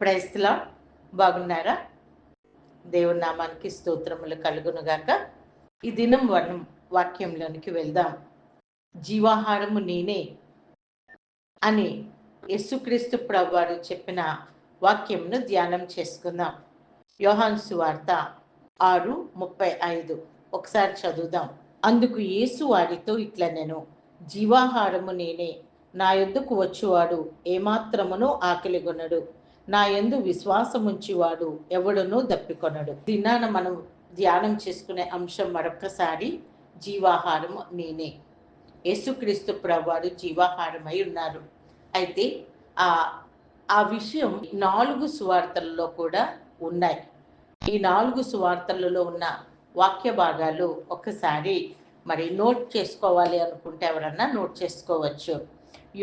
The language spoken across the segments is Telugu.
Praise lord. బాగున్నారా? దేవుని నామానికి స్తోత్రములు కలుగునుగాక. ఈ దినం మనం వాక్యంలోనికి వెళ్దాం. జీవాహారము నేనే అని యేసుక్రీస్తు ప్రభువారు చెప్పిన వాక్యంను ధ్యానం చేసుకుందాం. యోహాను సువార్త 6:35 ఒకసారి చదువుదాం. అందుకు యేసు వారితో ఇట్లనెను, జీవాహారము నేనే, నా యొద్దకు వచ్చువాడు ఏమాత్రమును ఆకలిగొనడు, నా యందు విశ్వాసముంచివాడు ఎవడునూ దప్పికొనడు. దినాన మనం ధ్యానం చేసుకునే అంశం మరొకసారి, జీవాహారము నేనే. యేసుక్రీస్తు ప్రభువారు జీవాహారమై ఉన్నారు. అయితే ఆ విషయం 4 సువార్తలలో కూడా ఉన్నాయి. ఈ 4 సువార్తలలో ఉన్న వాక్య భాగాలు ఒకసారి మరి నోట్ చేసుకోవాలి అనుకుంటే ఎవరన్నా నోట్ చేసుకోవచ్చు.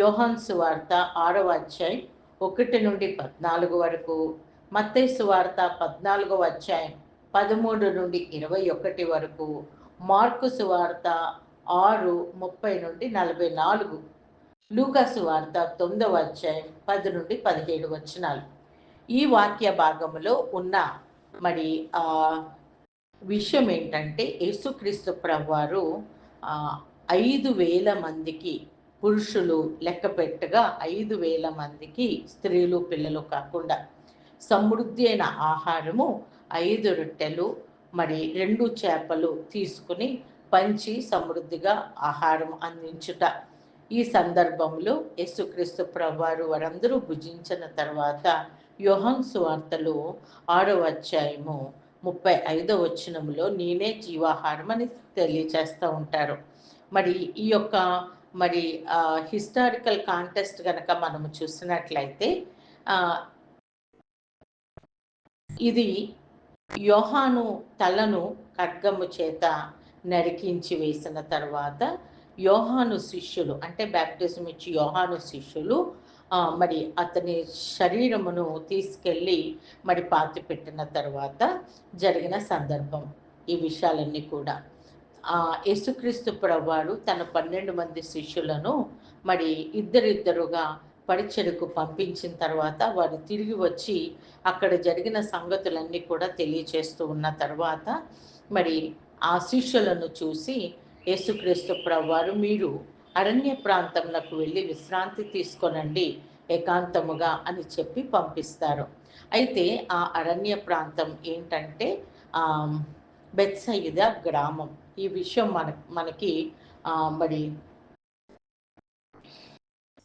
యోహాను సువార్త 6వ అధ్యాయం 1 నుండి 14 వరకు, మత్తయి సువార్త 14వ అధ్యాయం 13 నుండి 21 వరకు, మార్కు సువార్త 6:30 నుండి 44, లూకా సువార్త 9వ అధ్యాయం 10 నుండి 17 వచనాలు. ఈ వాక్య భాగంలో ఉన్న మరి విషయం ఏంటంటే, యేసుక్రీస్తు ప్రభువారు 5,000 మందికి, పురుషులు లెక్క పెట్టగా 5,000 మందికి, స్త్రీలు పిల్లలు కాకుండా సమృద్ధి అయిన ఆహారము 5 రొట్టెలు మరి 2 చేపలు తీసుకుని పంచి సమృద్ధిగా ఆహారం అందించుట. ఈ సందర్భంలో యేసుక్రీస్తు ప్రభువారు వారందరూ భుజించిన తర్వాత యోహాను సువార్తలో 6వ అధ్యాయము 35వ వచనంలో నేనే జీవాహారం అని తెలియచేస్తూ ఉంటారు. మరి ఈ యొక్క మరి హిస్టారికల్ కాంటెస్ట్ కనుక మనము చూసినట్లయితే ఇది యోహాను తలను ఖడ్గము చేత నరికించి వేసిన తర్వాత యోహాను శిష్యులు, అంటే బ్యాప్టిజం ఇచ్చి యోహాను శిష్యులు మరి అతని శరీరమును తీసుకెళ్ళి మరి పాతి పెట్టిన తర్వాత జరిగిన సందర్భం. ఈ విషయాలన్నీ కూడా యేసుక్రీస్తు ప్రభువారు తన 12 మంది శిష్యులను మరి ఇద్దరిద్దరుగా పరిచర్యకు పంపించిన తర్వాత వారు తిరిగి వచ్చి అక్కడ జరిగిన సంగతులన్నీ కూడా తెలియచేస్తూ ఉన్న తర్వాత మరి ఆ శిష్యులను చూసి యేసుక్రీస్తు ప్రభువారు, మీరు అరణ్య ప్రాంతంలోకి వెళ్ళి విశ్రాంతి తీసుకొనండి ఏకాంతముగా అని చెప్పి పంపిస్తారు. అయితే ఆ అరణ్య ప్రాంతం ఏంటంటే బెత్సయిదా గ్రామం. ఈ విషయం మనకి మరి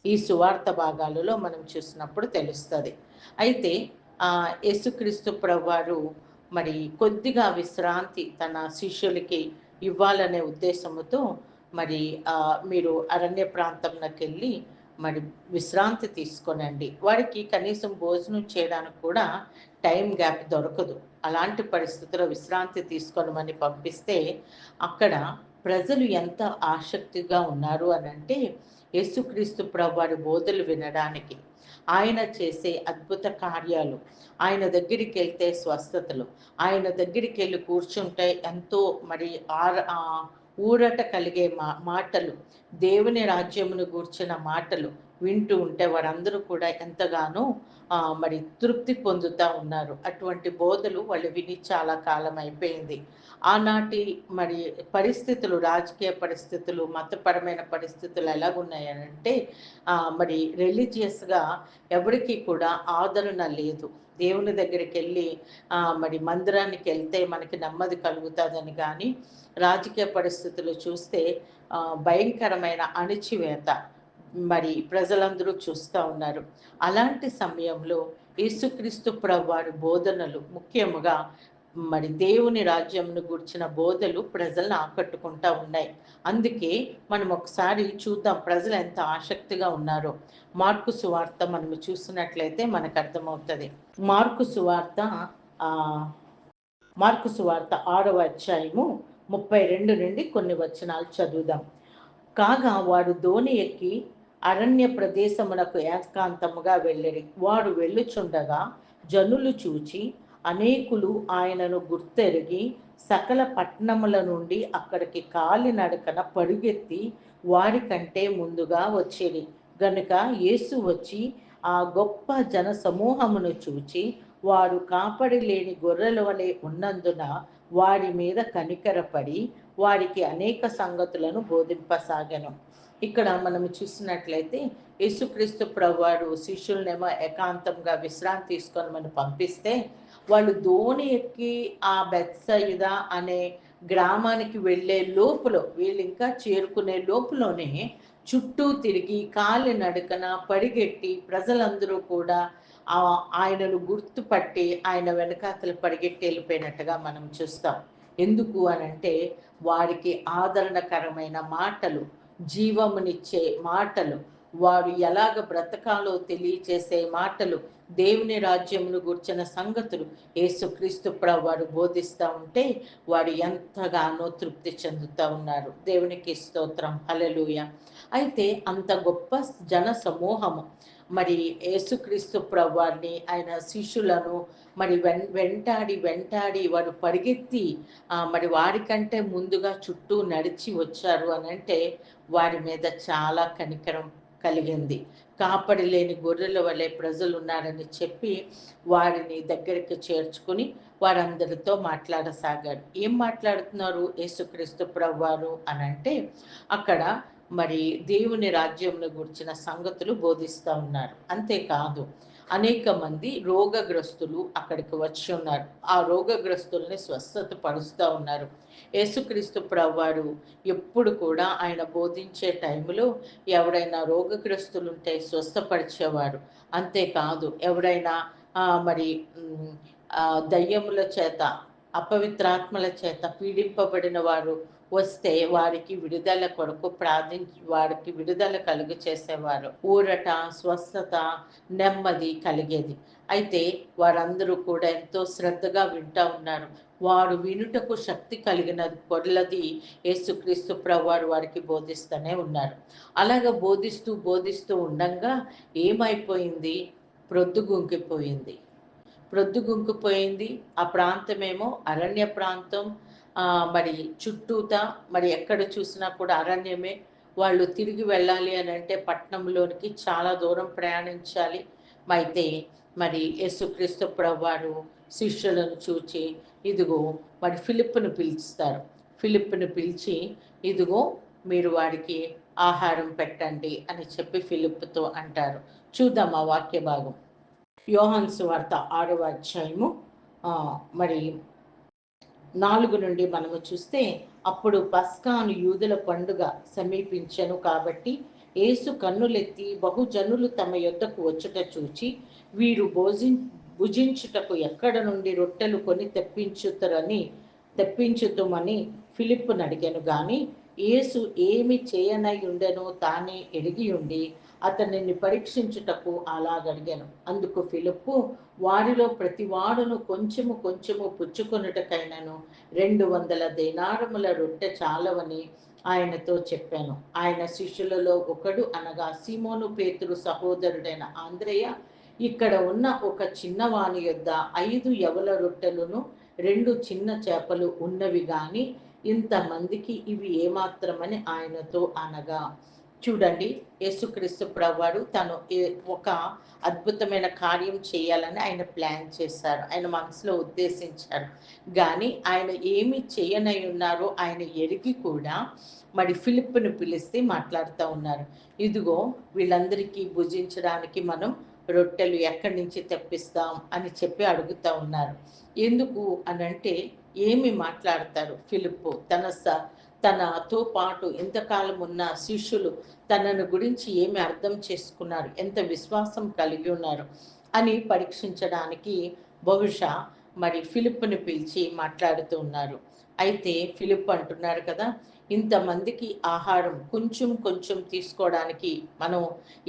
ఈ సువార్త భాగాలలో మనం చూసినప్పుడు తెలుస్తుంది. అయితే యేసుక్రీస్తు ప్రభువారు మరి కొద్దిగా విశ్రాంతి తన శిష్యులకి ఇవ్వాలనే ఉద్దేశముతో మరి మీరు అరణ్య ప్రాంతంలోకి వెళ్ళి మరి విశ్రాంతి తీసుకోనండి. వారికి కనీసం భోజనం చేయడానికి కూడా టైం గ్యాప్ దొరకదు. అలాంటి పరిస్థితుల్లో విశ్రాంతి తీసుకోనమని పంపిస్తే అక్కడ ప్రజలు ఎంత ఆసక్తిగా ఉన్నారు అని అంటే, యేసుక్రీస్తు ప్రభువారి బోధలు వినడానికి, ఆయన చేసే అద్భుత కార్యాలు, ఆయన దగ్గరికి వెళ్తే స్వస్థతలు, ఆయన దగ్గరికి వెళ్ళి కూర్చుంటే ఎంతో మరి ఊరట కలిగే మాటలు, దేవుని రాజ్యమును గూర్చిన మాటలు వింటూ ఉంటే వారందరూ కూడా ఎంతగానో మరి తృప్తి పొందుతూ ఉన్నారు. అటువంటి బోధలు వాళ్ళు విని చాలా కాలం అయిపోయింది. ఆనాటి మరి పరిస్థితులు, రాజకీయ పరిస్థితులు, మతపరమైన పరిస్థితులు ఎలాగున్నాయనంటే మరి రిలీజియస్గా ఎవరికి కూడా ఆదరణ లేదు. దేవుని దగ్గరికి వెళ్ళి మరి మందిరానికి వెళ్తే మనకి నెమ్మది కలుగుతుందని, కానీ రాజకీయ పరిస్థితులు చూస్తే భయంకరమైన అణిచివేత మరి ప్రజలందరూ చూస్తూ ఉన్నారు. అలాంటి సమయంలో యేసుక్రీస్తు ప్రభువారి బోధనలు, ముఖ్యముగా మరి దేవుని రాజ్యంను గురించిన బోధలు ప్రజలను ఆకట్టుకుంటూ ఉన్నాయి. అందుకే మనం ఒకసారి చూద్దాం ప్రజలు ఎంత ఆసక్తిగా ఉన్నారో. మార్కు సువార్త మనము చూసినట్లయితే మనకు అర్థమవుతుంది. మార్కు సువార్త 6వ అధ్యాయము 32 నుండి కొన్ని వచనాలు చదువుదాం. కాగా వాడు దోణి ఎక్కి అరణ్య ప్రదేశమునకు ఏకాంతముగా వెళ్ళిరి. వాడు వెళ్ళుచుండగా జనులు చూచి అనేకులు ఆయనను గుర్తెరిగి సకల పట్టణముల నుండి అక్కడికి కాలినడకన పరుగెత్తి వారి కంటే ముందుగా వచ్చిరి. గనుక యేసు వచ్చి ఆ గొప్ప జన సమూహమును చూచి వారు కాపరి లేని గొర్రెల వలె ఉన్నందున వారి మీద కనికరపడి వారికి అనేక సంగతులను బోధింపసాగెను. ఇక్కడ మనం చూసినట్లయితే యేసుక్రీస్తు ప్రభువారు శిష్యులనేమో ఏకాంతంగా విశ్రాంతి తీసుకొని మనం పంపిస్తే వాళ్ళు దోణి ఎక్కి ఆ బెత్సయిదా అనే గ్రామానికి వెళ్ళే లోపులో, వీళ్ళు ఇంకా చేరుకునే లోపులోనే చుట్టూ తిరిగి కాలి నడకన పరిగెట్టి ప్రజలందరూ కూడా ఆయనను గుర్తుపట్టి ఆయన వెనకాతలు పరిగెట్టి వెళ్ళిపోయినట్టుగా మనం చూస్తాం. ఎందుకు అనంటే వారికి ఆదరణకరమైన మాటలు, జీవమునిచ్చే మాటలు, వారు ఎలాగ బ్రతకాలో తెలియచేసే మాటలు, దేవుని రాజ్యమును గూర్చిన సంగతులు యేసుక్రీస్తు ప్రభువారు బోధిస్తూ ఉంటే వారు ఎంతగానో తృప్తి చెందుతూ ఉన్నారు. దేవునికి స్తోత్రం, హల్లెలూయా. అయితే అంత గొప్ప జన సమూహము మరి యేసుక్రీస్తు ప్రభువారిని ఆయన శిష్యులను మరి వెంటాడి వారు పరిగెత్తి మరి వారికంటే ముందుగా చుట్టూ నడిచి వచ్చారు అని అంటే వారి మీద చాలా కనికరం కలిగింది. కాపరి లేని గొర్రెల వలె ప్రజలు ఉన్నారని చెప్పి వారిని దగ్గరికి చేర్చుకుని వారందరితో మాట్లాడసాగారు. ఏం మాట్లాడుతున్నారు యేసుక్రీస్తు ప్రభువారు అనంటే అక్కడ మరి దేవుని రాజ్యంను గురించిన సంగతులు బోధిస్తూ ఉన్నారు. అంతేకాదు అనేక మంది రోగగ్రస్తులు అక్కడికి వచ్చి ఉన్నారు. ఆ రోగగ్రస్తుల్ని స్వస్థత పరుస్తూ ఉన్నారు. యేసుక్రీస్తు ప్రభువారు ఎప్పుడు కూడా ఆయన బోధించే టైంలో ఎవరైనా రోగగ్రస్తులు ఉంటే స్వస్థపరిచేవారు. అంతేకాదు ఎవరైనా మరి దయ్యముల చేత, అపవిత్రాత్మల చేత పీడింపబడిన వారు వస్తే వారికి విడుదల కొరకు ప్రార్థించి వారికి విడుదల కలుగు చేసేవారు. ఊరట, స్వస్థత, నెమ్మది కలిగేది. అయితే వారందరూ కూడా ఎంతో శ్రద్ధగా వింటా ఉన్నారు. వారు వినుటకు శక్తి కలిగిన కొలది యేసుక్రీస్తు ప్రభువారు వారికి బోధిస్తూనే ఉన్నారు. అలాగ బోధిస్తూ ఉండంగా ఏమైపోయింది? ప్రొద్దుగుంకిపోయింది. ఆ ప్రాంతమేమో అరణ్య ప్రాంతం. మరి చుట్టూతా మరి ఎక్కడ చూసినా కూడా అరణ్యమే. వాళ్ళు తిరిగి వెళ్ళాలి అని అంటే పట్టణంలోనికి చాలా దూరం ప్రయాణించాలి. అయితే మరి యేసుక్రీస్తు ప్రభువారు శిష్యులను చూచి ఇదిగో మరి ఫిలిప్పును పిలుస్తారు. ఫిలిప్పును పిలిచి ఇదిగో మీరు వారికి ఆహారం పెట్టండి అని చెప్పి ఫిలిప్పుతో అంటారు. చూద్దాం ఆ వాక్య భాగం. యోహాను సువార్త 6వ అధ్యాయము మరి 4 నుండి మనము చూస్తే, అప్పుడు పస్కాను యూదుల పండుగ సమీపించెను కాబట్టి యేసు కన్నులెత్తి బహుజనులు తమ యొద్దకు వచ్చుట చూచి వీరు భుజించుటకు ఎక్కడ నుండి రొట్టెలు కొని తెప్పించుతుమని ఫిలిప్పును అడిగాను. గాని యేసు ఏమి చేయనై ఉండెనో తానే ఎరిగి ఉండి అతనిని పరీక్షించుటకు అలాగడిగాను. అందుకు ఫిలిప్పు వారిలో ప్రతివాడును కొంచెము పుచ్చుకొనుటకైనను 200 దేనారముల రొట్టె చాలవని ఆయనతో చెప్పాను. ఆయన శిష్యులలో ఒకడు అనగా సీమోను పేతురు సహోదరుడైన ఆంద్రేయ ఇక్కడ ఉన్న ఒక చిన్నవాని యొద్ద 5 యవల రొట్టెలను 2 చిన్న చేపలు ఉన్నవి గాని ఇంతమందికి ఇవి ఏమాత్రమని ఆయనతో అనగా, చూడండి యేసుక్రీస్తు ప్రభువారు తను ఒక అద్భుతమైన కార్యం చేయాలని ఆయన ప్లాన్ చేశారు. ఆయన మనసులో ఉద్దేశించారు. కానీ ఆయన ఏమి చేయనై ఉన్నారో ఆయన ఎరిగి కూడా మరి ఫిలిప్పును పిలిస్తే మాట్లాడుతూ ఉన్నారు. ఇదిగో వీళ్ళందరికీ భుజించడానికి మనం రొట్టెలు ఎక్కడి నుంచి తెప్పిస్తాం అని చెప్పి అడుగుతూ ఉన్నారు. ఎందుకు అనంటే ఏమి మాట్లాడతారు ఫిలిప్పు? తనతో పాటు ఇంతకాలం ఉన్న శిష్యులు తనను గురించి ఏమి అర్థం చేసుకున్నారు, ఎంత విశ్వాసం కలిగి ఉన్నారు అని పరీక్షించడానికి బహుశా మరి ఫిలిప్పుని పిలిచి మాట్లాడుతూ ఉన్నారు. అయితే ఫిలిప్ అంటున్నారు కదా, ఇంతమందికి ఆహారం కొంచెం తీసుకోవడానికి మనం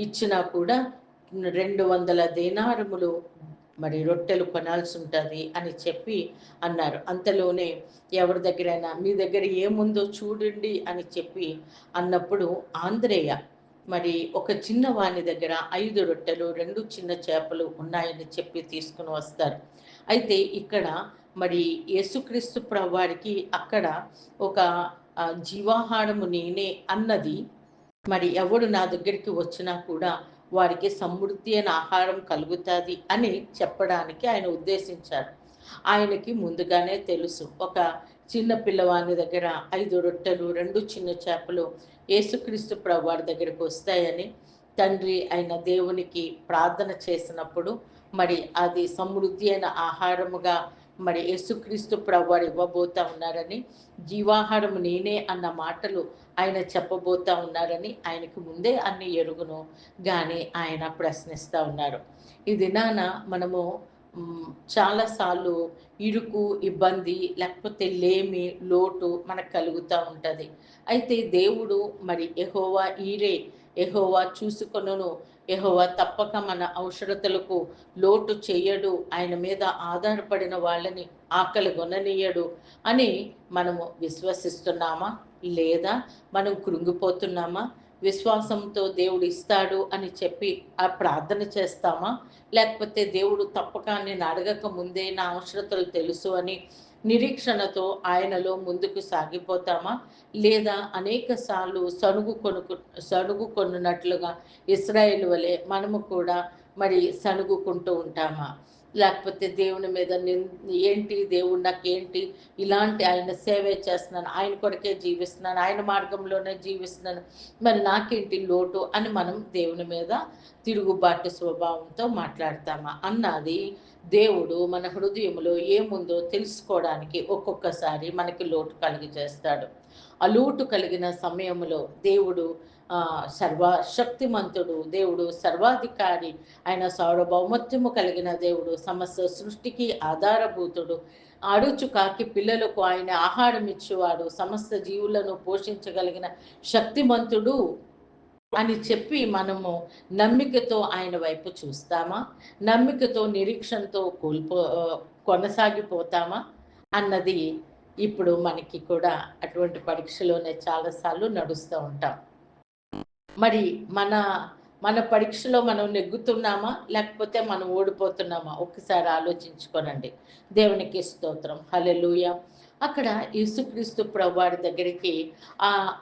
ఇచ్చినా కూడా 200 దేనారములు మరి రొట్టెలు కొనాల్సి ఉంటుంది అని చెప్పి అన్నారు. అంతలోనే ఎవరి దగ్గరైనా మీ దగ్గర ఏముందో చూడండి అని చెప్పి అన్నప్పుడు ఆంద్రేయ మరి ఒక చిన్న వాని దగ్గర 5 రొట్టెలు 2 చిన్న చేపలు ఉన్నాయని చెప్పి తీసుకుని వస్తారు. అయితే ఇక్కడ మరి యేసుక్రీస్తు ప్రభువారికి అక్కడ ఒక జీవాహారము నేనే అన్నది మరి ఎవడు నా దగ్గరికి వచ్చినా కూడా వారికి సమృద్ధి అయిన ఆహారం కలుగుతుంది అని చెప్పడానికి ఆయన ఉద్దేశించారు. ఆయనకి ముందుగానే తెలుసు, ఒక చిన్న పిల్లవాని దగ్గర 5 రొట్టెలు 2 చిన్న చేపలు యేసుక్రీస్తు ప్రభువారి దగ్గరికి వస్తాయని తండ్రి అయిన దేవునికి ప్రార్థన చేసినప్పుడు మరి అది సమృద్ధి అయిన ఆహారముగా మరి యేసుక్రీస్తు ప్రభువారు ఇవ్వబోతా ఉన్నారని, జీవాహారం నేనే అన్న మాటలు ఆయన చెప్పబోతా ఉన్నారని ఆయనకు ముందే అన్ని ఎరుగును. కానీ ఆయన ప్రశ్నిస్తూ ఉన్నారు. ఈ దినాన మనము చాలాసార్లు ఇరుకు, ఇబ్బంది, లేకపోతే లేమి, లోటు మనకు కలుగుతూ ఉంటుంది. అయితే దేవుడు మరి యెహోవా ఈరే, యెహోవా చూసుకొనును, యెహోవా తప్పక మన అవసరతలకు లోటు చేయడు, ఆయన మీద ఆధారపడిన వాళ్ళని ఆకలి గొననీయడు అని మనము విశ్వసిస్తున్నామా? లేదా మనం కృంగిపోతున్నామా? విశ్వాసంతో దేవుడు ఇస్తాడు అని చెప్పి ఆ ప్రార్థన చేస్తామా? లేకపోతే దేవుడు తప్పక నేను అడగక ముందే నా అవసరతలు తెలుసు అని నిరీక్షణతో ఆయనలో ముందుకు సాగిపోతామా? లేదా అనేక సార్లు సణుగు కొనున్నట్లుగా ఇస్రాయేల్ వలె మనము కూడా మరి సణుగుకుంటూ ఉంటామా? లేకపోతే దేవుని మీద ఏంటి దేవుడు నాకేంటి, ఇలాంటి ఆయన సేవే చేస్తున్నాను, ఆయన కొరకే జీవిస్తున్నాను, ఆయన మార్గంలోనే జీవిస్తున్నాను, మరి నాకేంటి లోటు అని మనం దేవుని మీద తిరుగుబాటు స్వభావంతో మాట్లాడతామా అన్నది దేవుడు మన హృదయంలో ఏముందో తెలుసుకోవడానికి ఒక్కొక్కసారి మనకి లోటు కలిగి చేస్తాడు. ఆ లోటు కలిగిన సమయంలో దేవుడు సర్వశక్తిమంతుడు, దేవుడు సర్వాధికారి, ఆయన సార్వభౌమత్వము కలిగిన దేవుడు, సమస్త సృష్టికి ఆధారభూతుడు, అడుచు కాకి పిల్లలకు ఆయన ఆహారం ఇచ్చేవాడు, సమస్త జీవులను పోషించగలిగిన శక్తిమంతుడు అని చెప్పి మనము నమ్మికతో ఆయన వైపు చూస్తామా? నమ్మికతో నిరీక్షణతో కొనసాగిపోతామా? అన్నది ఇప్పుడు మనకి కూడా అటువంటి పరీక్షలోనే చాలాసార్లు నడుస్తూ ఉంటాం. మరి మన మన పరీక్షలో మనం నెగ్గుతున్నామా? లేకపోతే మనం ఓడిపోతున్నామా? ఒక్కసారి ఆలోచించుకోనండి. దేవునికి స్తోత్రం. హల్లెలూయా! అక్కడ యేసుక్రీస్తు ప్రభువారి దగ్గరికి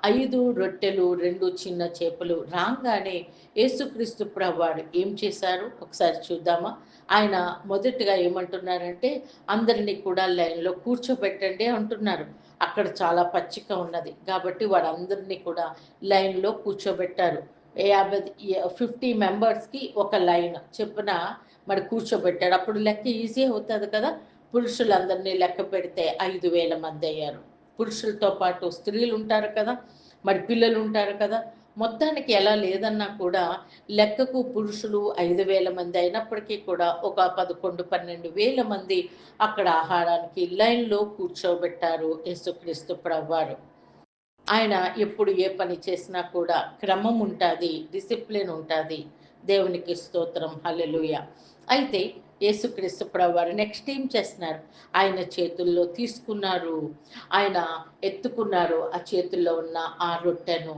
5 రొట్టెలు 2 చిన్న చేపలు రాంగానే యేసుక్రీస్తు ప్రభువారు ఏం చేశారు? ఒకసారి చూద్దామా? ఆయన మొదటగా ఏమంటున్నారంటే, అందరినీ కూడా లైన్‌లో కూర్చోబెట్టండి అంటున్నారు. అక్కడ చాలా పచ్చిక ఉన్నది. కాబట్టి వారందరినీ కూడా లైన్‌లో కూర్చోబెట్టారు. 50 మెంబర్స్‌కి ఒక లైన్ చొప్పున మరి కూర్చోబెట్టాడు. అప్పుడు లెక్క ఈజీ అవుతుంది కదా! పురుషులందరినీ లెక్క పెడితే 5,000 మంది అయ్యారు. పురుషులతో పాటు స్త్రీలు ఉంటారు కదా! మరి పిల్లలు ఉంటారు కదా! మొత్తానికి ఎలా లేదన్నా కూడా లెక్కకు పురుషులు 5,000 మంది అయినప్పటికీ కూడా ఒక 11, 12,000 మంది అక్కడ ఆహారానికి లైన్‌లో కూర్చోబెట్టారు యేసుక్రీస్తు ప్రభువారు. ఆయన ఎప్పుడు ఏ పని చేసినా కూడా క్రమం ఉంటుంది, డిసిప్లిన్ ఉంటుంది. దేవునికి స్తోత్రం. హల్లెలూయా! అయితే యేసుక్రీస్తు ప్రభువారు నెక్స్ట్ ఏం చేస్తున్నారు? ఆయన చేతుల్లో తీసుకున్నారు. ఆయన ఎత్తుకున్నారు ఆ చేతుల్లో ఉన్న ఆ రొట్టెను.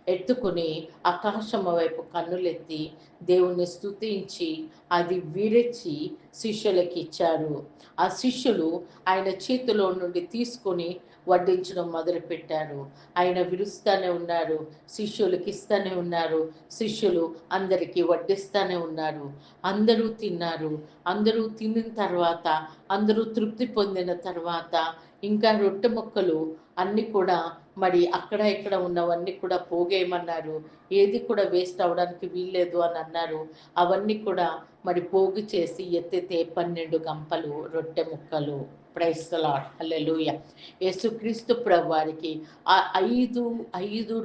ఎత్తుకుని ఆకాశము వైపు కన్నులెత్తి దేవుణ్ణి స్తుతించి అది విరిచి శిష్యులకి ఇచ్చారు. ఆ శిష్యులు ఆయన చేతిలో నుండి తీసుకొని వడ్డించడం మొదలుపెట్టారు. ఆయన విరుస్తూనే ఉన్నారు, శిష్యులకి ఇస్తూనే ఉన్నారు, శిష్యులు అందరికీ వడ్డిస్తూనే ఉన్నారు. అందరూ తిన్నారు. అందరూ తినిన తర్వాత, అందరూ తృప్తి పొందిన తర్వాత ఇంకా రొట్టె ముక్కలు అన్నీ కూడా మరి అక్కడ ఇక్కడ ఉన్నవన్నీ కూడా పోగేయమన్నారు. ఏది కూడా వేస్ట్ అవ్వడానికి వీల్లేదు అని అన్నారు. అవన్నీ కూడా మరి పోగు చేసి ఎత్తితే 12 గంపలు రొట్టె ముక్కలు. Praise the Lord. హల్లెలూయా! యేసుక్రీస్తు ప్రభువారికి ఆ 5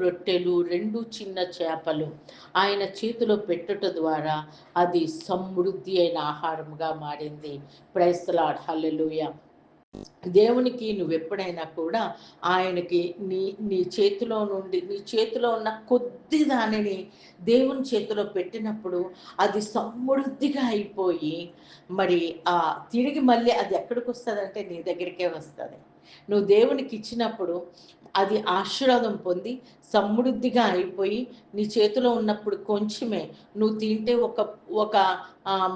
రొట్టెలు 2 చిన్న చేపలు ఆయన చేతిలో పెట్టుట ద్వారా అది సమృద్ధి అయిన ఆహారముగా మారింది. Praise the Lord. హల్లెలూయా! దేవునికి నువ్వెప్పుడైనా కూడా ఆయనకి నీ నీ చేతిలో నుండి నీ చేతిలో ఉన్న కొద్ది దానిని దేవుని చేతిలో పెట్టినప్పుడు అది సమృద్ధిగా అయిపోయి మరి తిరిగి మళ్ళీ అది ఎక్కడికి వస్తుందంటే నీ దగ్గరికే వస్తుంది. నువ్వు దేవునికి ఇచ్చినప్పుడు అది ఆశీర్వాదం పొంది సమృద్ధిగా అయిపోయి నీ చేతిలో ఉన్నప్పుడు కొంచెమే నువ్వు తింటే ఒక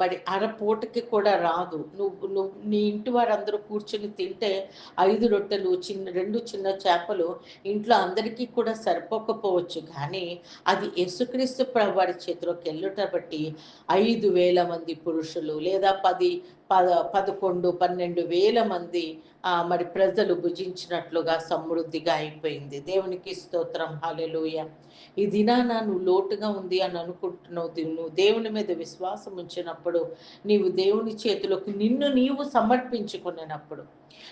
మరి అరపూటకి కూడా రాదు. నువ్వు నీ ఇంటి వారందరూ కూర్చొని తింటే 5 రొట్టెలు, 2 చిన్న చేపలు ఇంట్లో అందరికీ కూడా సరిపోకపోవచ్చు. కానీ అది యేసుక్రీస్తు ప్రభువారి చేతిలోకెళ్ళుట బట్టి 5,000 మంది పురుషులు లేదా 11, 12,000 మంది మరి ప్రజలు భుజించినట్లుగా సమృద్ధిగా అయిపోయింది. దేవునికి స్తోత్రం. హల్లెలూయా! ఈ దినాన నువ్వు లోటుగా ఉంది అని అనుకుంటున్నావు. నువ్వు దేవుని మీద విశ్వాసం ఉంచినప్పుడు, నీవు దేవుని చేతిలోకి నిన్ను నీవు సమర్పించుకున్నప్పుడు,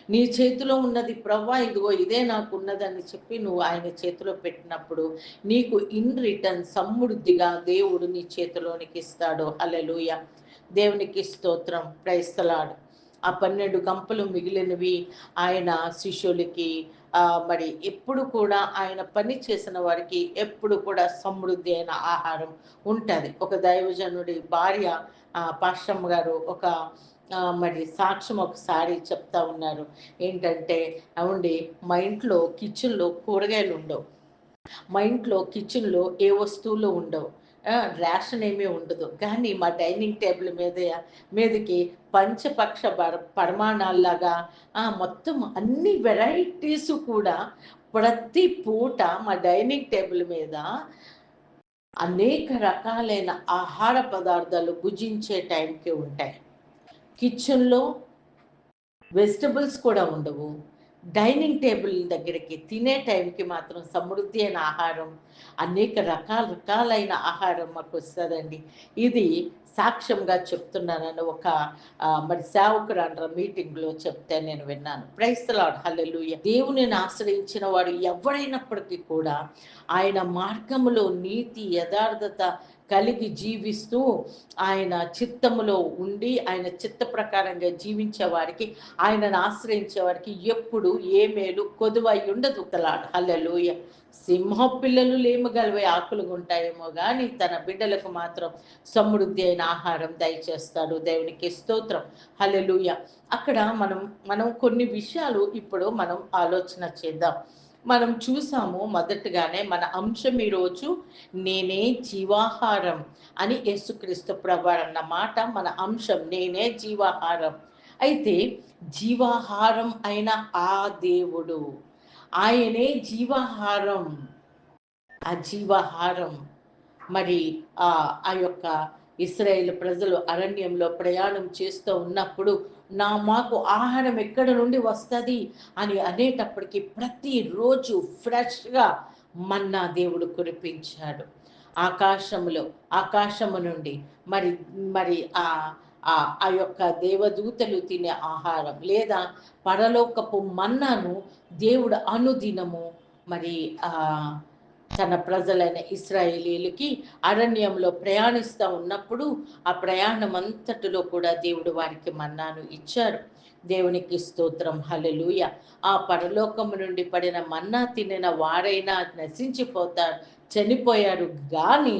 నీ చేతిలో ఉన్నది ప్రభువా ఇదిగో ఇదే నాకున్నదని చెప్పి నువ్వు ఆయన చేతిలో పెట్టినప్పుడు, నీకు ఇన్ రిటర్న్ సమృద్ధిగా దేవుడు నీ చేతిలోనికి ఇస్తాడు. హల్లెలూయా! దేవునికి స్తోత్రం. Praise the lord. ఆ 12 గంపలు మిగిలినవి ఆయన శిష్యులకి మరి ఎప్పుడు కూడా ఆయన పని చేసిన వారికి ఎప్పుడు కూడా సమృద్ధి అయిన ఆహారం ఉంటుంది. ఒక దైవజనుడి భార్య పాస్టమ్మ గారు ఒక మరి సాక్ష్యం ఒకసారి చెప్తా ఉన్నారు. ఏంటంటే, ఏవండి మా ఇంట్లో కిచెన్‌లో కూరగాయలు ఉండవు. మా ఇంట్లో కిచెన్‌లో ఏ వస్తువులు ఉండవు. రేషన్ ఏమీ ఉండదు. కానీ మా డైనింగ్ టేబుల్ మీదకి పంచపక్ష పరమాణాల్లాగా మొత్తం అన్ని వెరైటీసు కూడా ప్రతి పూట మా డైనింగ్ టేబుల్ మీద అనేక రకాలైన ఆహార పదార్థాలు భుజించే టైంకి ఉంటాయి. కిచెన్‌లో వెజిటబుల్స్ కూడా ఉండవు. డైనింగ్ టేబుల్ దగ్గరికి తినే టైంకి మాత్రం సమృద్ధి అయిన ఆహారం, అనేక రకాలైన ఆహారం మాకొస్తదండి. ఇది సాక్ష్యంగా చెప్తున్నానని ఒక మరి సేవకురాండ్ర మీటింగ్‌లో చెప్తే నేను విన్నాను. Praise the Lord. హల్లెలూయా! దేవునిని ఆశ్రయించిన వాడు ఎవరైనప్పటికీ కూడా ఆయన మార్గములో నీతి, యథార్థత కలిగి జీవిస్తూ ఆయన చిత్తములో ఉండి ఆయన చిత్త ప్రకారంగా జీవించే వారికి, ఆయనను ఆశ్రయించే వారికి ఎప్పుడు ఏ మేలు కొదువై ఉండదు. హల్లెలూయా! సింహం పిల్లలు లేమగలవే ఆకులుగుంటాయేమో గాని తన బిడ్డలకు మాత్రం సమృద్ధి అయిన ఆహారం దయచేస్తాడు. దేవునికి స్తోత్రం. హల్లెలూయా! అక్కడ మనం కొన్ని విషయాలు ఇప్పుడు మనం ఆలోచన చేద్దాం. మనం చూసాము మొదటగానే మన అంశం ఈరోజు నేనే జీవాహారం అని యేసుక్రీస్తు ప్రభువారు అన్న మాట మన అంశం. నేనే జీవాహారం. అయితే జీవాహారం అయిన ఆ దేవుడు, ఆయనే జీవాహారం. ఆ జీవాహారం మరి ఆ యొక్క ఇశ్రాయేలు ప్రజలు అరణ్యంలో ప్రయాణం చేస్తూ ఉన్నప్పుడు మాకు ఆహారం ఎక్కడ నుండి వస్తుంది అని అనేటప్పటికీ ప్రతిరోజు ఫ్రెష్గా మన్నా దేవుడు కురిపించాడు. ఆకాశము నుండి మరి మరి ఆ ఆ ఆ యొక్క దేవదూతలు తినే ఆహారం లేదా పరలోకపు మన్నాను దేవుడు అనుదినము మరి ఆ తన ప్రజలైన ఇశ్రాయేలీయులకి అరణ్యంలో ప్రయాణిస్తూ ఉన్నప్పుడు ఆ ప్రయాణం అంతటిలో కూడా దేవుడు వారికి మన్నాను ఇచ్చారు. దేవునికి స్తోత్రం. హల్లెలూయా! ఆ పరలోకము నుండి పడిన మన్నా తినిన వారైనా నశించిపోతారు, చనిపోయారు. కానీ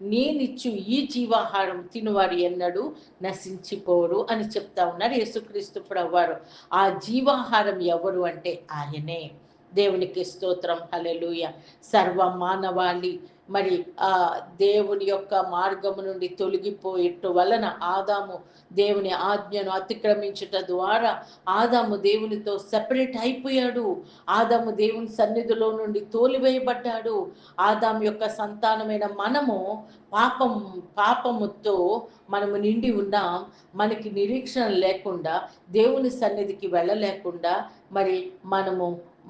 నేనిచ్చు ఈ జీవాహారం తినువారు ఎన్నడూ నశించిపోరు అని చెప్తా ఉన్నారు యేసుక్రీస్తు ప్రభువారు. ఆ జీవాహారం ఎవరు అంటే ఆయనే. దేవునికి స్తోత్రం. హల్లెలూయా! సర్వ మానవాళి మరి దేవుని యొక్క మార్గము నుండి తొలగిపోయేట వలన ఆదాము దేవుని ఆజ్ఞను అతిక్రమించుట ద్వారా ఆదాము దేవునితో సెపరేట్ అయిపోయాడు. ఆదాము దేవుని సన్నిధిలో నుండి తోలివేయబడ్డాడు. ఆదాము యొక్క సంతానమైన మనము పాపముతో మనము నిండి ఉన్నాం. మనకి నిరీక్షణ లేకుండా దేవుని సన్నిధికి వెళ్ళలేకుండా మరి మనము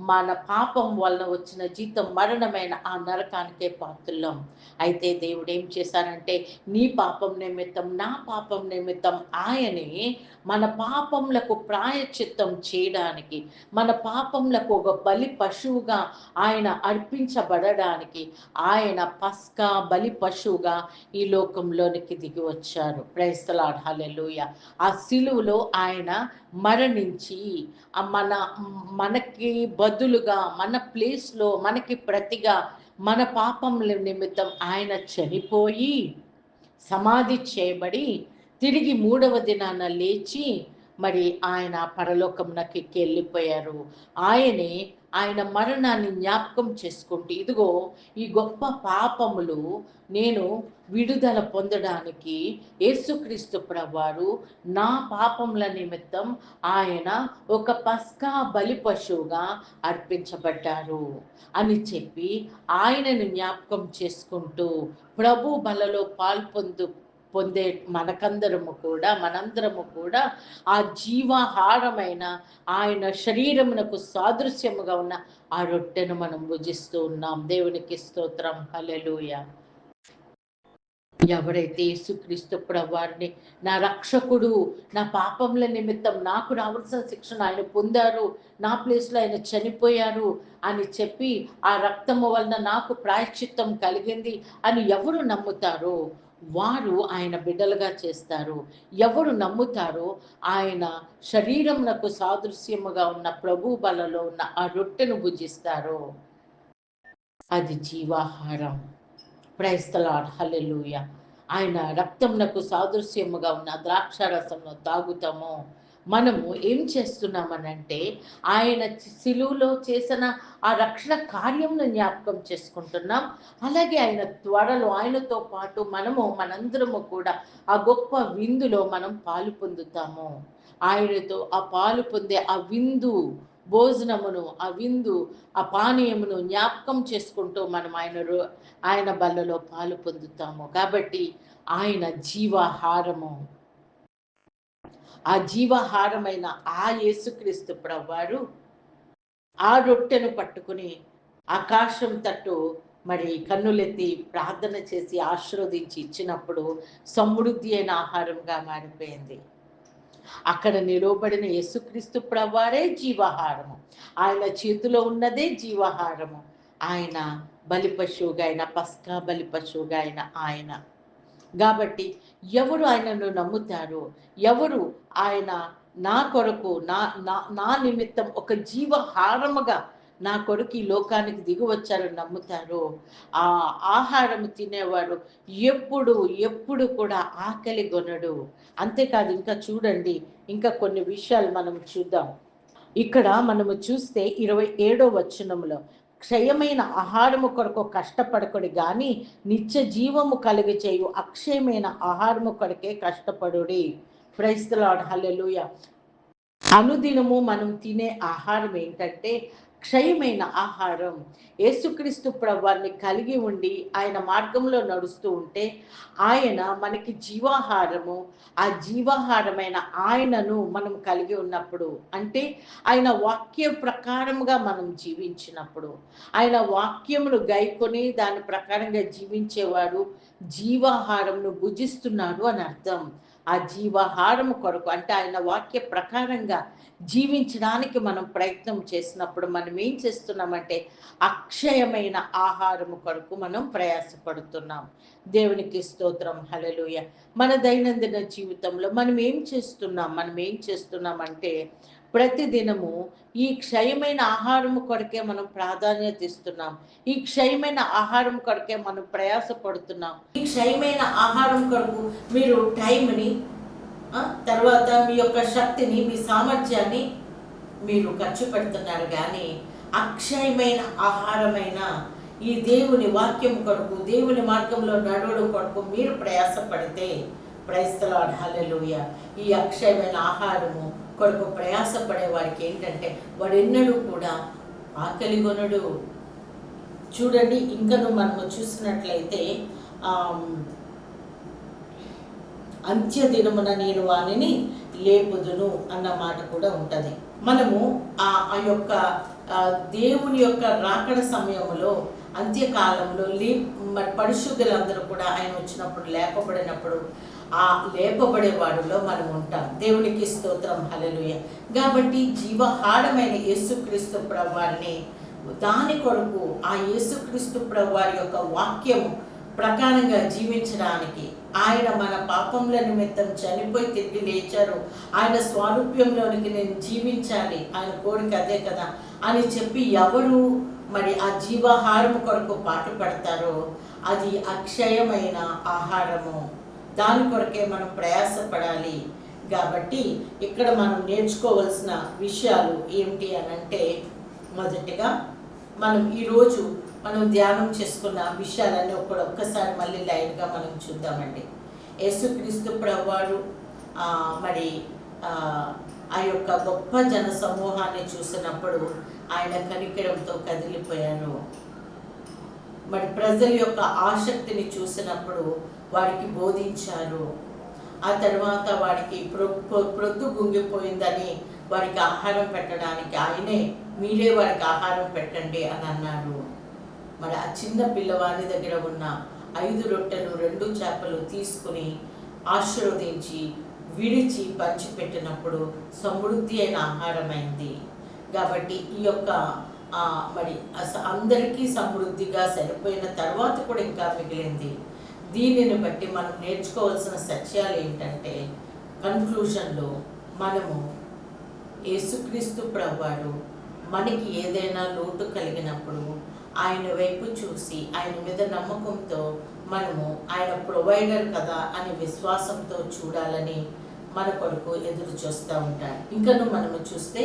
మన పాపం వలన వచ్చిన జీతం మరణమైన ఆ నరకానికే పాత్రులం. అయితే దేవుడు ఏం చేశారంటే నీ పాపం నిమిత్తం నా పాపం నిమిత్తం ఆయనే మన పాపములకు ప్రాయశ్చిత్తం చేయడానికి, మన పాపములకు ఒక బలి పశువుగా ఆయన అర్పించబడడానికి ఆయన పస్కా బలి పశువుగా ఈ లోకంలోనికి దిగి వచ్చారు. Praise the Lord. హల్లెలూయా! ఆ సిలువలో ఆయన మరణించి మనకి బదులుగా మన ప్లేస్లో మనకి ప్రతిగా మన పాపముల నిమిత్తం ఆయన చనిపోయి సమాధి చేయబడి తిరిగి 3వ దినాన లేచి మరి ఆయన పరలోకమునకి వెళ్ళిపోయారు. ఆయనే ఆయన మరణాన్ని జ్ఞాపకం చేసుకుంటూ, ఇదిగో ఈ గొప్ప పాపములు నేను విడుదల పొందడానికి యేసుక్రీస్తు ప్రభువారు నా పాపముల నిమిత్తం ఆయన ఒక పస్కా బలి పశువుగా అర్పించబడ్డారు అని చెప్పి ఆయనను జ్ఞాపకం చేసుకుంటూ ప్రభు బలలో పొందే మనందరము కూడా ఆ జీవాహారమైన ఆయన శరీరమునకు సాదృశ్యముగా ఉన్న ఆ రొట్టెను మనం భుజిస్తూ ఉన్నాం. దేవునికి స్తోత్రం. హల్లెలూయా. ఎవరైతే యేసుక్రీస్తు ప్రభువారిని నా రక్షకుడు, నా పాపముల నిమిత్తం నాకు రావాల్సిన శిక్షను ఆయన పొందారు, నా ప్లేస్లో ఆయన చనిపోయారు అని చెప్పి ఆ రక్తము వలన నాకు ప్రాయశ్చిత్తం కలిగింది అని ఎవరు నమ్ముతారో వారు ఆయన బిడ్డలుగా చేస్తారు. ఎవరు నమ్ముతారో ఆయన శరీరమునకు సాదృశ్యముగా ఉన్న ప్రభు బలలో ఉన్న ఆ రొట్టెను భుజిస్తారో అది జీవాహారం. Praise the Lord. హల్లెలూయా. ఆయన రక్తమునకు సాదృశ్యముగా ఉన్న ద్రాక్షారసంను తాగుతాము. మనము ఏం చేస్తున్నామనంటే ఆయన శిలువలో చేసిన ఆ రక్షణ కార్యంను జ్ఞాపకం చేసుకుంటున్నాం. అలాగే ఆయన త్వరలో ఆయనతో పాటు మనందరము కూడా ఆ గొప్ప విందులో మనం పాలు పొందుతాము. ఆయనతో ఆ పాలు పొందే ఆ విందు భోజనమును, ఆ విందు, ఆ పానీయమును జ్ఞాపకం చేసుకుంటూ మనం ఆయన బల్లలో పాలు పొందుతాము. కాబట్టి ఆయన జీవాహారము. ఆ జీవాహారమైన ఆ యేసుక్రీస్తు ప్రభువారు ఆ రొట్టెను పట్టుకుని ఆకాశం తట్టు మరి కన్నులెత్తి ప్రార్థన చేసి ఆశీర్వదించి ఇచ్చినప్పుడు సమృద్ధి అయిన ఆహారంగా మారిపోయింది. అక్కడ నిలవబడిన యేసుక్రీస్తు ప్రభువారే జీవాహారము. ఆయన చేతిలో ఉన్నదే జీవాహారము. ఆయన బలి పశువుగా అయిన పస్కా బలి పశువుగా అయిన ఆయన. కాబట్టి ఎవరు ఆయనను నమ్ముతారో, ఎవరు ఆయన నా కొరకు నా నిమిత్తం ఒక జీవహారముగా నా కొరకు ఈ లోకానికి దిగి వచ్చారని నమ్ముతారో ఆ ఆహారం తినేవాడు ఎప్పుడు కూడా ఆకలి కొనడు. అంతేకాదు, ఇంకా చూడండి, ఇంకా కొన్ని విషయాలు మనం చూద్దాం. ఇక్కడ మనము చూస్తే 27వ వచనంలో క్షయమైన ఆహారము కొరకు కష్టపడకుడి గాని నిత్య జీవము కలిగి చేయు అక్షయమైన ఆహారము కొరకే కష్టపడుడి. Praise the Lord. హల్లెలూయా. అనుదినము మనం తినే ఆహారం ఏంటంటే క్షయమైన ఆహారం. యేసుక్రీస్తు ప్రభువారిని కలిగి ఉండి ఆయన మార్గంలో నడుస్తూ ఉంటే ఆయన మనకి జీవాహారము. ఆ జీవాహారమైన ఆయనను మనం కలిగి ఉన్నప్పుడు, అంటే ఆయన వాక్య ప్రకారముగా మనం జీవించినప్పుడు, ఆయన వాక్యమును గైకొని దాని ప్రకారంగా జీవించేవాడు జీవాహారమును భుజిస్తున్నాడు అని అర్థం. ఆ జీవాహారము కొరకు, అంటే ఆయన వాక్య ప్రకారంగా జీవించడానికి మనం ప్రయత్నం చేసినప్పుడు మనం ఏం చేస్తున్నామంటే అక్షయమైన ఆహారము కొరకు మనం ప్రయాసపడుతున్నాం. దేవునికి స్తోత్రం. హల్లెలూయ. మన దైనందిన జీవితంలో మనం ఏం చేస్తున్నామంటే ప్రతిదినము ఈ క్షయమైన ఆహారము కొరకే మనం ప్రాధాన్యత ఇస్తున్నాం. ఈ క్షయమైన ఆహారం కొరకే మనం ప్రయాసపడుతున్నాం. ఈ క్షయమైన ఆహారం కొరకు మీరు టైంని, తర్వాత మీ యొక్క శక్తిని, మీ సామర్థ్యాన్ని మీరు ఖర్చు పెడుతున్నారు. కానీ అక్షయమైన ఆహారమైన ఈ దేవుని వాక్యం కొరకు, దేవుని మార్గంలో నడవడం కొరకు మీరు ప్రయాసపడితే, ప్రైజ్ ది లార్డ్. హల్లెలూయా. ఈ అక్షయమైన ఆహారము కొరకు ప్రయాసపడే వారికి ఏంటంటే వాడు ఎన్నడూ కూడా ఆకలి కొనడు. చూడండి, ఇంకను మనము చూసినట్లయితే అంత్య దినమున నేను వానిని లేపుదును అన్న మాట కూడా ఉంటుంది. మనము ఆ యొక్క దేవుని యొక్క రాకడ సమయంలో, అంత్యకాలంలో పరిశుద్ధులందరూ కూడా ఆయన వచ్చినప్పుడు లేపబడినప్పుడు ఆ లేపబడే వాడిలో మనం ఉంటాం. దేవునికి స్తోత్రం. హల్లెలూయా. కాబట్టి జీవహారమైన యేసుక్రీస్తు ప్రభువారిని, దాని కొరకు ఆ యేసుక్రీస్తు ప్రభువారి యొక్క వాక్యము ప్రకారంగా జీవించడానికి, ఆయన మన పాపముల నిమిత్తం చనిపోయి తిరిగి లేచారు, ఆయన స్వారూప్యంలోనికి నేను జీవించాలి, ఆయన కోరిక అదే కదా అని చెప్పి ఎవరు మరి ఆ జీవాహారము కొరకు పాటుపడతారో అది అక్షయమైన ఆహారము. దాని కొరకే మనం ప్రయాసపడాలి. కాబట్టి ఇక్కడ మనం నేర్చుకోవాల్సిన విషయాలు ఏమిటి అనంటే, మొదటిగా మనం ఈరోజు ధ్యానం చేసుకున్న విషయాలన్నీ ఒక్కసారి మళ్ళీ లైన్గా మనం చూద్దామండి. యేసుక్రీస్తు ప్రభువారు మరి ఆ యొక్క గొప్ప జన సమూహాన్ని చూసినప్పుడు ఆయన కనికరంతో కదిలిపోయారు. మరి ప్రజల యొక్క ఆసక్తిని చూసినప్పుడు వారికి బోధించారు. ఆ తర్వాత వారికి ప్రొద్దు గుంగిపోయిందని వారికి ఆహారం పెట్టడానికి ఆయనే మీరే వారికి ఆహారం పెట్టండి అని అన్నారు. మరి ఆ చిన్న పిల్లవాడి దగ్గర ఉన్న 5 రొట్టెలు 2 చేపలు తీసుకుని ఆశీర్వదించి విడిచి పంచిపెట్టినప్పుడు సమృద్ధి అయిన ఆహారమైంది. కాబట్టి ఈ యొక్క మరి అందరికీ సమృద్ధిగా సరిపోయిన తర్వాత కూడా ఇంకా మిగిలింది. దీనిని బట్టి మనం నేర్చుకోవాల్సిన సత్యాలు ఏంటంటే, కన్క్లూషన్లో మనము యేసుక్రీస్తు ప్రభువారు మనకి ఏదైనా లోటు కలిగినప్పుడు ఆయన వైపు చూసి ఆయన మీద నమ్మకంతో మనము ఆయన ప్రొవైడర్ కదా అని విశ్వాసంతో చూడాలని మన కొరకు ఎదురు చూస్తూ ఉంటారు. ఇంకను మనము చూస్తే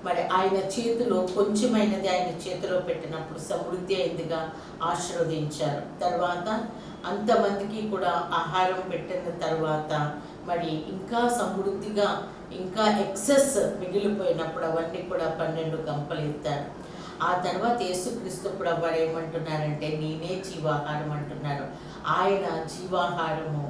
మరి ఆయన చేతిలో కొంచెమైనది ఆయన చేతిలో పెట్టినప్పుడు సమృద్ధి అయిందిగా ఆశీర్వదించారు. తర్వాత అంతమందికి కూడా ఆహారం పెట్టిన తర్వాత మరి ఇంకా సమృద్ధిగా ఇంకా ఎక్సెస్ మిగిలిపోయినప్పుడు అవన్నీ కూడా 12 గంపలు ఎత్తారు. ఆ తర్వాత యేసుక్రీస్తు ప్రభువారు ఏమంటున్నారంటే, నేనే జీవాహారం అంటున్నారు. ఆయన జీవాహారము.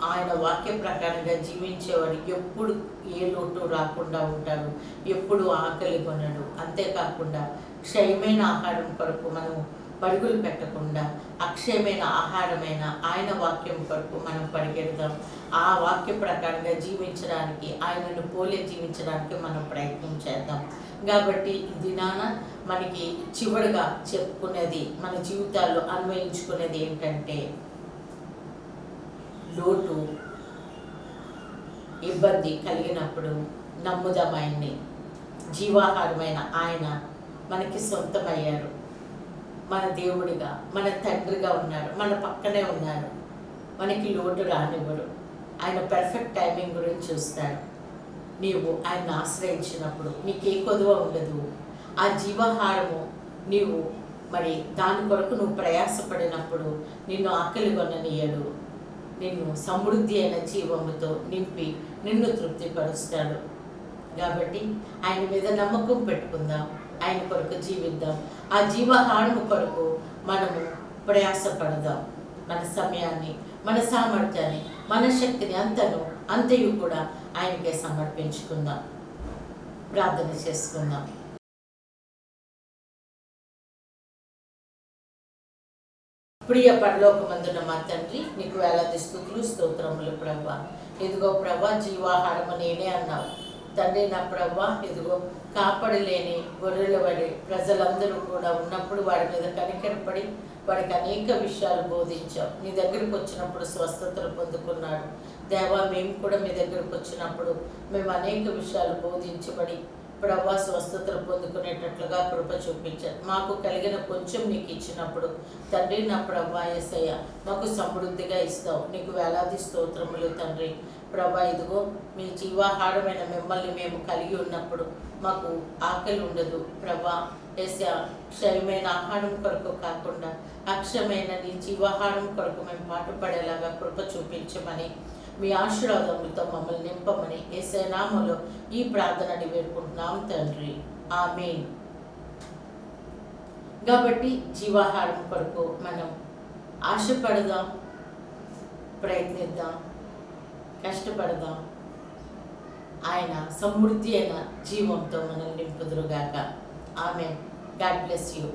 ఆయన వాక్య ప్రకారంగా జీవించేవాడు ఎప్పుడు ఏ లోటు రాకుండా ఉంటాడు, ఎప్పుడు ఆకలి కొనడు. అంతేకాకుండా క్షయమైన ఆహారం కొరకు మనం పరుగులు పెట్టకుండా అక్షయమైన ఆహారమైన ఆయన వాక్యం కొరకు మనం పరిగెడదాం. ఆ వాక్య ప్రకారంగా జీవించడానికి, ఆయనను పోలే జీవించడానికి మనం ప్రయత్నం చేద్దాం. కాబట్టి ఇది మనకి చివరిగా చెప్పుకునేది, మన జీవితాల్లో అన్వయించుకునేది ఏంటంటే, లోటు ఇబ్బంది కలిగినప్పుడు నమ్ముదాం ఆయన్ని. జీవాహారమైన ఆయన మనకి సొంతమయ్యారు. మన దేవుడిగా, మన తండ్రిగా ఉన్నారు, మన పక్కనే ఉన్నారు. మనకి లోటు రానివ్వరు. ఆయన పర్ఫెక్ట్ టైమింగ్ గురించి చూస్తాడు. నీవు ఆయన ఆశ్రయించినప్పుడు నీకే కొదువ ఉండదు. ఆ జీవాహారము నీవు మరి దాని కొరకు నువ్వు ప్రయాసపడినప్పుడు నిన్ను ఆకలి కొననీయడు. నిన్ను సమృద్ధి అయిన జీవముతో నింపి నిన్ను తృప్తిపరుస్తాడు. కాబట్టి ఆయన మీద నమ్మకం పెట్టుకుందాం, ఆయన కొరకు జీవిద్దాం. ఆ జీవాహారము కొరకు మనము ప్రయాసపడదాం. మన సమయాన్ని, మన సామర్థ్యాన్ని, మన శక్తిని అంతయు కూడా ఆయనకే సమర్పించుకుందాం. ప్రార్థన చేసుకుందాం. ప్రియ పరలోకమందున మా తండ్రి, నీకు వేలాది స్తుతులు స్తోత్రములు ప్రభా. ఇదిగో ప్రభా, జీవాహారము నేనే అన్నావు తండ్రి. నా ప్రభా, ఇదిగో కాపాడలేని గొర్రెల వడి ప్రజలందరూ కూడా ఉన్నప్పుడు వాడి మీద కనికరపడి వాడికి అనేక విషయాలు బోధించావు. నీ దగ్గరికి వచ్చినప్పుడు స్వస్థతలు పొందుకున్నాడు. దేవా, మేము కూడా మీ దగ్గరకు వచ్చినప్పుడు మేము అనేక విషయాలు బోధించబడి ప్రభా స్వస్థతలు పొందుకునేటట్లుగా కృప చూపించారు. మాకు కలిగిన కొంచెం నీకు ఇచ్చినప్పుడు తండ్రి, నా ప్రభా యేసయ్య, మాకు సమృద్ధిగా ఇస్తావు. నీకు వేలాది స్తోత్రములు తండ్రి. ప్రభా, ఇదిగో మీ జీవాహారమైన మిమ్మల్ని మేము కలిగి ఉన్నప్పుడు మాకు ఆకలి ఉండదు. ప్రభా యేసయ్య, క్షయమైన ఆహారం కొరకు కాకుండా అక్షయమైన నీ జీవాహారం కొరకు మేము పాటుపడేలాగా కృప చూపించమని, మీ ఆశీర్వాదములతో మమ్మల్ని నింపమని యేసయ్య నామములో ఈ ప్రార్థనని వేడుకుంటున్నాం తండ్రి. ఆమేన్. కాబట్టి జీవాహారం కొరకు మనం ఆశపడదాం, ప్రయత్నిద్దాం, కష్టపడదాం. ఆయన సమృద్ధి అయిన జీవంతో మనల్ని నింపుదురుగాక. ఆమేన్. God bless you.